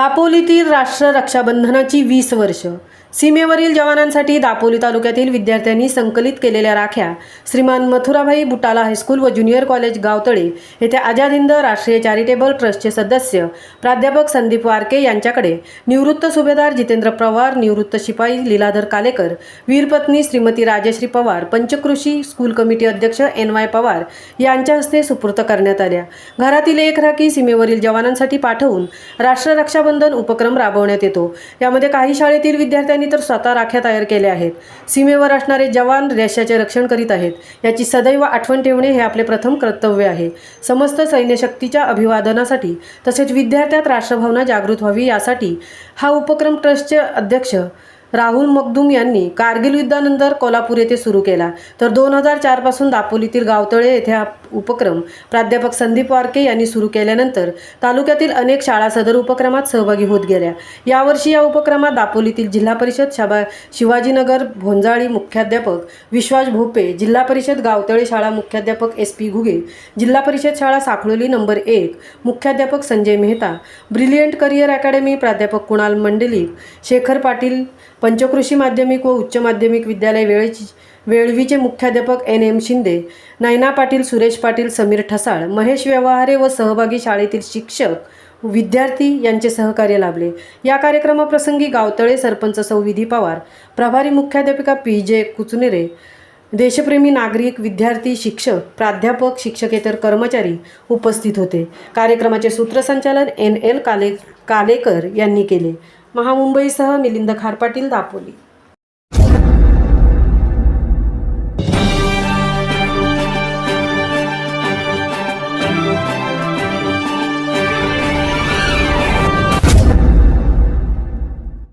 दापोलीतील राष्ट्र रक्षाबंधनाची 20 वर्ष। सीमेवरील जवानांसाठी दापोली तालुक्यातील विद्यार्थ्यांनी संकलित केलेल्या राख्या श्रीमान मथुराभाई बुटाला हायस्कूल व ज्युनियर कॉलेज गावतळे येथे आझाद हिंद राष्ट्रीय चॅरिटेबल ट्रस्टचे सदस्य प्राध्यापक संदीप वारके यांच्याकडे निवृत्त सुभेदार जितेंद्र पवार, निवृत्त शिपाई लीलाधर कालेकर, वीरपत्नी श्रीमती राजश्री पवार, पंचकृषी स्कूल कमिटी अध्यक्ष NY पवार यांच्या हस्ते सुपूर्त करण्यात आल्या। घरातील एक राखी सीमेवरील जवानांसाठी पाठवून राष्ट्र रक्षाबंधन उपक्रम राबवण्यात येतो। यामध्ये काही शाळेतील विद्यार्थ्यांनी तर स्वतः राख्या तयार केल्या आहेत। सीमेवर असणारे जवान देशाचे रक्षण करीत आहेत, याची सदैव आठवण ठेवणे हे आपले प्रथम कर्तव्य आहे। समस्त सैन्य शक्तीच्या अभिवादनासाठी तसेच विद्यार्थ्यात राष्ट्रभावना जागृत व्हावी यासाठी हा उपक्रम ट्रस्टचे अध्यक्ष राहुल मखदूम यांनी कारगिल युद्धानंतर कोल्हापूर येथे सुरू केला। तर 2004 पासून दापोलीतील गावतळे येथे हा उपक्रम प्राध्यापक संदीप वारके यांनी सुरू केल्यानंतर तालुक्यातील अनेक शाळा सदर उपक्रमात सहभागी होत गेल्या। यावर्षी या उपक्रमात दापोलीतील जिल्हा परिषद शिवाजीनगर भोंजाळी मुख्याध्यापक विश्वास भोपे, जिल्हा परिषद गावतळे शाळा मुख्याध्यापक SP घुगे, जिल्हा परिषद शाळा साखळोली नंबर 1 मुख्याध्यापक Sanjay Mehta, brilliant career academy प्राध्यापक कुणाल मंडलिक, शेखर पाटील पंचकृषी माध्यमिक व उच्च माध्यमिक विद्यालय वेळवीचे मुख्याध्यापक NM शिंदे, नयना पाटील, सुरेश पाटील, समीर ठसाळ, महेश व्यवहारे व सहभागी शाळेतील शिक्षक, विद्यार्थी यांचे सहकार्य लाभले। या कार्यक्रमाप्रसंगी गावतळे सरपंच सौ विधी पवार, प्रभारी मुख्याध्यापिका PJ कुचनेरे, देशप्रेमी नागरिक, विद्यार्थी, शिक्षक, प्राध्यापक, शिक्षकेतर कर्मचारी उपस्थित होते। कार्यक्रमाचे सूत्रसंचालन NL कालेकर यांनी केले। महामुंबईसह मिलिंद खारपाटील, दापोली।